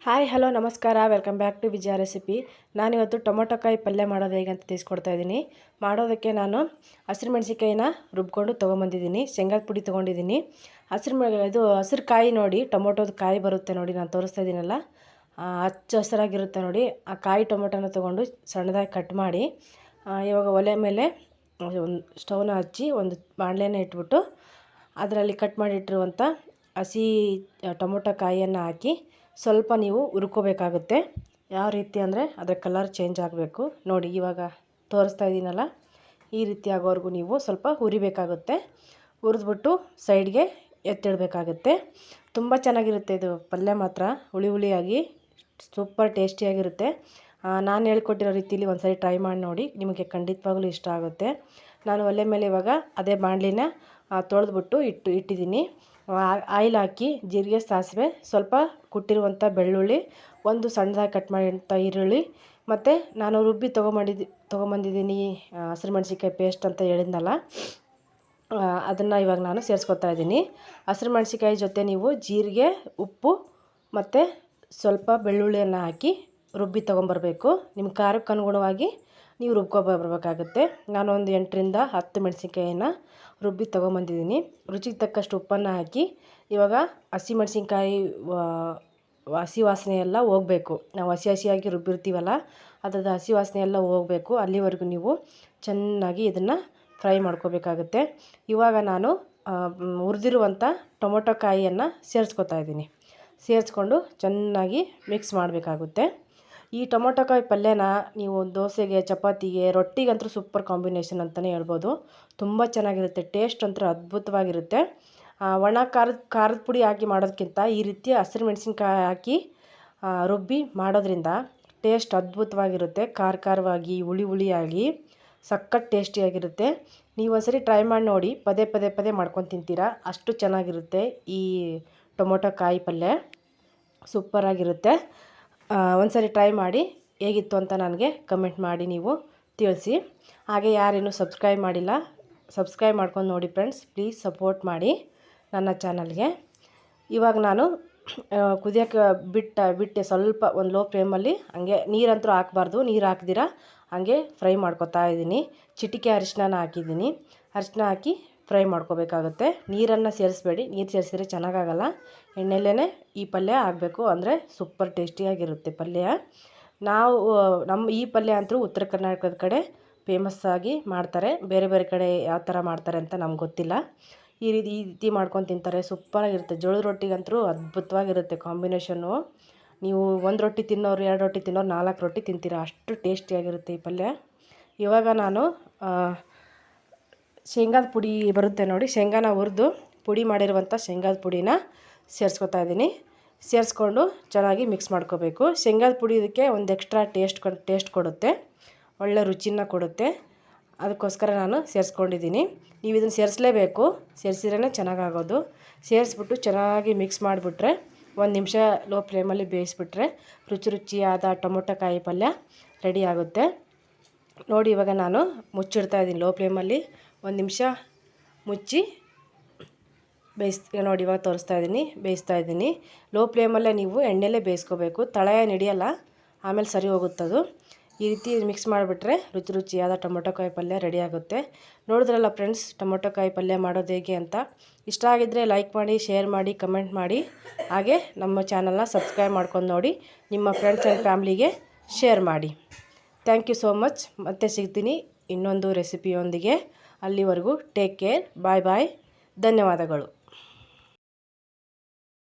Hi hello ನಮಸ್ಕಾರ, welcome back to Vijaya recipe. ನಾನಿವತ್ತು ಟೊಮೊಟೊಕಾಯಿ ಪಲ್ಯ ಮಾಡೋದು ಹೇಗೆ ಅಂತ ತಿಳಿಸ್ಕೊಡ್ತಾ ಇದ್ದೀನಿ. ಮಾಡೋದಕ್ಕೆ ನಾನು ಹಸಿರು ಮೆಣಸಿಕಾಯಿನ ರುಬ್ಕೊಂಡು ತೊಗೊಂಬಂದಿದ್ದೀನಿ, ಶೇಂಗಾದ ಪುಡಿ ತೊಗೊಂಡಿದ್ದೀನಿ. ಹಸಿರು ಕಾಯಿ ನೋಡಿ, ಟೊಮೊಟೊದ ಕಾಯಿ ಬರುತ್ತೆ ನೋಡಿ, ನಾನು ತೋರಿಸ್ತಾ ಇದ್ದೀನಲ್ಲ, ಹಚ್ಚ ಹಸಿರಾಗಿರುತ್ತೆ ನೋಡಿ. ಆ ಕಾಯಿ ಟೊಮೊಟೊನ ತೊಗೊಂಡು ಸಣ್ಣದಾಗಿ ಕಟ್ ಮಾಡಿ, ಇವಾಗ ಒಲೆ ಮೇಲೆ ಒಂದು ಸ್ಟವ್ನ ಹಚ್ಚಿ ಒಂದು ಬಾಣಲೆನ ಇಟ್ಬಿಟ್ಟು ಅದರಲ್ಲಿ ಕಟ್ ಮಾಡಿಟ್ಟಿರುವಂಥ ಹಸಿ ಟೊಮೊಟೊ ಕಾಯಿಯನ್ನು ಹಾಕಿ ಸ್ವಲ್ಪ ನೀವು ಹುರ್ಕೋಬೇಕಾಗುತ್ತೆ. ಯಾವ ರೀತಿ ಅಂದರೆ ಅದರ ಕಲರ್ ಚೇಂಜ್ ಆಗಬೇಕು ನೋಡಿ. ಇವಾಗ ತೋರಿಸ್ತಾ ಇದ್ದೀನಲ್ಲ, ಈ ರೀತಿ ಆಗೋವರೆಗೂ ನೀವು ಸ್ವಲ್ಪ ಹುರಿಬೇಕಾಗುತ್ತೆ. ಹುರಿದ್ಬಿಟ್ಟು ಸೈಡ್ಗೆ ಎತ್ತಿಡಬೇಕಾಗುತ್ತೆ. ತುಂಬ ಚೆನ್ನಾಗಿರುತ್ತೆ ಇದು ಪಲ್ಯ, ಮಾತ್ರ ಹುಳಿ ಹುಳಿಯಾಗಿ ಸೂಪರ್ ಟೇಸ್ಟಿಯಾಗಿರುತ್ತೆ. ನಾನು ಹೇಳ್ಕೊಟ್ಟಿರೋ ರೀತಿಲಿ ಒಂದು ಸರಿ ಟ್ರೈ ಮಾಡಿ ನೋಡಿ, ನಿಮಗೆ ಖಂಡಿತವಾಗ್ಲೂ ಇಷ್ಟ ಆಗುತ್ತೆ. ನಾನು ಒಲೆ ಮೇಲೆ ಇವಾಗ ಅದೇ ಬಾಣಲಿನ ತೊಳೆದ್ಬಿಟ್ಟು ಇಟ್ಟಿದ್ದೀನಿ. ಆಯಿಲ್ ಹಾಕಿ ಜೀರಿಗೆ, ಸಾಸಿವೆ, ಸ್ವಲ್ಪ ಕುಟ್ಟಿರುವಂಥ ಬೆಳ್ಳುಳ್ಳಿ, ಒಂದು ಸಣ್ಣದಾಗಿ ಕಟ್ ಮಾಡಿದಂಥ ಈರುಳ್ಳಿ, ಮತ್ತು ನಾನು ರುಬ್ಬಿ ತೊಗೊಂಬಂದಿದ್ದೀನಿ ಹಸಿರು ಮೆಣಸಿನ್ಕಾಯಿ ಪೇಸ್ಟ್ ಅಂತ ಹೇಳಿದ್ನಲ್ಲ, ಅದನ್ನು ಇವಾಗ ನಾನು ಸೇರಿಸ್ಕೊತಾ ಇದ್ದೀನಿ. ಹಸಿರು ಮೆಣಸಿನ್ಕಾಯಿ ಜೊತೆ ನೀವು ಜೀರಿಗೆ, ಉಪ್ಪು ಮತ್ತು ಸ್ವಲ್ಪ ಬೆಳ್ಳುಳ್ಳಿಯನ್ನು ಹಾಕಿ ರುಬ್ಬಿ ತೊಗೊಂಬರ್ಬೇಕು. ನಿಮ್ಮ ಖಾರಕ್ಕೆ ಅನುಗುಣವಾಗಿ ನೀವು ರುಬ್ಕೊಬರ್ಬೇಕಾಗುತ್ತೆ. ನಾನು ಒಂದು 8ರಿಂದ 10 ಮೆಣಸಿನ್ಕಾಯಿನ ರುಬ್ಬಿ ತೊಗೊಂಬಂದಿದ್ದೀನಿ. ರುಚಿಗೆ ತಕ್ಕಷ್ಟು ಉಪ್ಪನ್ನು ಹಾಕಿ ಇವಾಗ ಹಸಿ ಮೆಣಸಿನ್ಕಾಯಿ ಹಸಿ ವಾಸನೆ ಎಲ್ಲ ಹೋಗಬೇಕು. ನಾವು ಹಸಿಯಾಗಿ ರುಬ್ಬಿರ್ತೀವಲ್ಲ, ಅದ್ರದ್ದು ಹಸಿ ವಾಸನೆ ಎಲ್ಲ ಹೋಗಬೇಕು. ಅಲ್ಲಿವರೆಗೂ ನೀವು ಚೆನ್ನಾಗಿ ಇದನ್ನು ಫ್ರೈ ಮಾಡ್ಕೋಬೇಕಾಗುತ್ತೆ. ಇವಾಗ ನಾನು ಹುರಿದಿರುವಂಥ ಟೊಮೊಟೊ ಕಾಯಿಯನ್ನು ಸೇರಿಸ್ಕೊತಾ ಇದ್ದೀನಿ. ಸೇರಿಸ್ಕೊಂಡು ಚೆನ್ನಾಗಿ ಮಿಕ್ಸ್ ಮಾಡಬೇಕಾಗುತ್ತೆ. ಈ ಟೊಮೊಟೊಕಾಯಿ ಪಲ್ಯನ ನೀವು ದೋಸೆಗೆ, ಚಪಾತಿಗೆ, ರೊಟ್ಟಿಗಂತೂ ಸೂಪರ್ ಕಾಂಬಿನೇಷನ್ ಅಂತಲೇ ಹೇಳ್ಬೋದು. ತುಂಬ ಚೆನ್ನಾಗಿರುತ್ತೆ, ಟೇಸ್ಟ್ ಅಂತೂ ಅದ್ಭುತವಾಗಿರುತ್ತೆ. ಒಣ ಖಾರದ ಪುಡಿ ಹಾಕಿ ಮಾಡೋದಕ್ಕಿಂತ ಈ ರೀತಿ ಹಸಿರು ಮೆಣಸಿನ್ಕಾಯಿ ಹಾಕಿ ರುಬ್ಬಿ ಮಾಡೋದ್ರಿಂದ ಟೇಸ್ಟ್ ಅದ್ಭುತವಾಗಿರುತ್ತೆ. ಖಾರವಾಗಿ, ಹುಳಿಯಾಗಿ ಸಖತ್ ಟೇಸ್ಟಿಯಾಗಿರುತ್ತೆ. ನೀವು ಒಂದ್ಸರಿ ಟ್ರೈ ಮಾಡಿ ನೋಡಿ, ಪದೇ ಮಾಡ್ಕೊಂಡು ತಿಂತೀರಾ, ಅಷ್ಟು ಚೆನ್ನಾಗಿರುತ್ತೆ ಈ ಟೊಮೊಟೊ ಕಾಯಿ ಪಲ್ಯ. ಸೂಪರಾಗಿರುತ್ತೆ. ಒಂದ್ಸರಿ ಟ್ರೈ ಮಾಡಿ ಹೇಗಿತ್ತು ಅಂತ ನನಗೆ ಕಮೆಂಟ್ ಮಾಡಿ ನೀವು ತಿಳಿಸಿ. ಹಾಗೆ ಯಾರೇನು ಸಬ್ಸ್ಕ್ರೈಬ್ ಮಾಡಿಲ್ಲ, ಸಬ್ಸ್ಕ್ರೈಬ್ ಮಾಡ್ಕೊಂಡು ನೋಡಿ ಫ್ರೆಂಡ್ಸ್, ಪ್ಲೀಸ್ ಸಪೋರ್ಟ್ ಮಾಡಿ ನನ್ನ ಚಾನಲ್ಗೆ. ಇವಾಗ ನಾನು ಕುದಿಯೋಕ್ಕೆ ಬಿಟ್ಟೆ ಸ್ವಲ್ಪ ಒಂದು ಲೋ ಫ್ಲೇಮಲ್ಲಿ. ಹಂಗೆ ನೀರಂತೂ ಹಾಕಬಾರ್ದು, ನೀರು ಹಾಕ್ದಿರ ಹಾಗೆ ಫ್ರೈ ಮಾಡ್ಕೊತಾ ಇದ್ದೀನಿ. ಚಿಟಿಕೆ ಅರಿಶಿನ ಹಾಕಿದ್ದೀನಿ. ಅರಿಶಿನ ಹಾಕಿ ಫ್ರೈ ಮಾಡ್ಕೋಬೇಕಾಗುತ್ತೆ. ನೀರನ್ನು ಸೇರಿಸ್ಬೇಡಿ, ನೀರು ಸೇರಿಸಿದ್ರೆ ಚೆನ್ನಾಗಾಗಲ್ಲ. ಎಣ್ಣೆಲೇ ಈ ಪಲ್ಯ ಆಗಬೇಕು, ಅಂದರೆ ಸೂಪರ್ ಟೇಸ್ಟಿಯಾಗಿರುತ್ತೆ ಪಲ್ಯ. ನಮ್ಮ ಈ ಪಲ್ಯ ಅಂತೂ ಉತ್ತರ ಕರ್ನಾಟಕದ ಕಡೆ ಫೇಮಸ್ಸಾಗಿ ಮಾಡ್ತಾರೆ. ಬೇರೆ ಕಡೆ ಯಾವ ಥರ ಮಾಡ್ತಾರೆ ಅಂತ ನಮ್ಗೆ ಗೊತ್ತಿಲ್ಲ. ಈ ರೀತಿ ಮಾಡ್ಕೊಂಡು ತಿಂತಾರೆ, ಸೂಪರಾಗಿರುತ್ತೆ. ಜೋಳದ ರೊಟ್ಟಿಗಂತೂ ಅದ್ಭುತವಾಗಿರುತ್ತೆ ಕಾಂಬಿನೇಷನ್ನು. ನೀವು 1 ರೊಟ್ಟಿ ತಿನ್ನೋರು, 2 ರೊಟ್ಟಿ ತಿನ್ನೋರು, 4 ರೊಟ್ಟಿ ತಿಂತೀರಾ, ಅಷ್ಟು ಟೇಸ್ಟಿಯಾಗಿರುತ್ತೆ ಈ ಪಲ್ಯ. ಇವಾಗ ನಾನು ಶೇಂಗಾದ ಪುಡಿ ಬರುತ್ತೆ ನೋಡಿ, ಶೇಂಗಾನ ಹುರಿದು ಪುಡಿ ಮಾಡಿರುವಂಥ ಶೇಂಗಾದ ಪುಡಿನ ಸೇರಿಸ್ಕೊತಾ ಇದ್ದೀನಿ. ಸೇರಿಸ್ಕೊಂಡು ಚೆನ್ನಾಗಿ ಮಿಕ್ಸ್ ಮಾಡ್ಕೋಬೇಕು. ಶೇಂಗಾದ ಪುಡಿ ಇದಕ್ಕೆ ಒಂದು ಎಕ್ಸ್ಟ್ರಾ ಟೇಸ್ಟ್ ಕೊಡುತ್ತೆ, ಒಳ್ಳೆ ರುಚಿನ ಕೊಡುತ್ತೆ. ಅದಕ್ಕೋಸ್ಕರ ನಾನು ಸೇರಿಸ್ಕೊಂಡಿದ್ದೀನಿ. ನೀವು ಇದನ್ನು ಸೇರಿಸಲೇಬೇಕು, ಸೇರಿಸಿದ್ರೇ ಚೆನ್ನಾಗಾಗೋದು. ಸೇರಿಸ್ಬಿಟ್ಟು ಚೆನ್ನಾಗಿ ಮಿಕ್ಸ್ ಮಾಡಿಬಿಟ್ರೆ, 1 ನಿಮಿಷ ಲೋ ಫ್ಲೇಮಲ್ಲಿ ಬೇಯಿಸ್ಬಿಟ್ರೆ ರುಚಿಯಾದ ಟೊಮೊಟೊ ಕಾಯಿ ಪಲ್ಯ ರೆಡಿ ಆಗುತ್ತೆ ನೋಡಿ. ಇವಾಗ ನಾನು ಮುಚ್ಚಿಡ್ತಾ ಇದ್ದೀನಿ ಲೋ ಫ್ಲೇಮಲ್ಲಿ. 1 ನಿಮಿಷ ಮುಚ್ಚಿ ನೋಡಿ, ಇವಾಗ ಬೇಯಿಸ್ತಾ ಇದ್ದೀನಿ. ಲೋ ಫ್ಲೇಮಲ್ಲೇ ನೀವು ಎಣ್ಣೆಲೇ ಬೇಯಿಸ್ಕೋಬೇಕು, ತಳ ಹಿಡಿಯಲ್ಲ, ಆಮೇಲೆ ಸರಿ ಹೋಗುತ್ತದು. ಈ ರೀತಿ ಮಿಕ್ಸ್ ಮಾಡಿಬಿಟ್ರೆ ರುಚಿಯಾದ ಟೊಮೊಟೊ ಕಾಯಿ ಪಲ್ಯ ರೆಡಿ ಆಗುತ್ತೆ. ನೋಡಿದ್ರಲ್ಲ ಫ್ರೆಂಡ್ಸ್, ಟೊಮೊಟೊ ಕಾಯಿ ಪಲ್ಯ ಮಾಡೋದು ಹೇಗೆ ಅಂತ. ಇಷ್ಟ ಆಗಿದ್ದರೆ ಲೈಕ್ ಮಾಡಿ, ಶೇರ್ ಮಾಡಿ, ಕಮೆಂಟ್ ಮಾಡಿ. ಹಾಗೆ ನಮ್ಮ ಚಾನಲ್ನ ಸಬ್ಸ್ಕ್ರೈಬ್ ಮಾಡ್ಕೊಂಡು ನೋಡಿ, ನಿಮ್ಮ ಫ್ರೆಂಡ್ಸ್ ಆ್ಯಂಡ್ ಫ್ಯಾಮ್ಲಿಗೆ ಶೇರ್ ಮಾಡಿ. Thank you so much. ಮತ್ತೆ ಸಿಗ್ತೀನಿ ಇನ್ನೊಂದು ರೆಸಿಪಿಯೊಂದಿಗೆ. ಅಲ್ಲಿವರೆಗೂ ಟೇಕ್ ಕೇರ್, ಬಾಯ್. ಧನ್ಯವಾದಗಳು.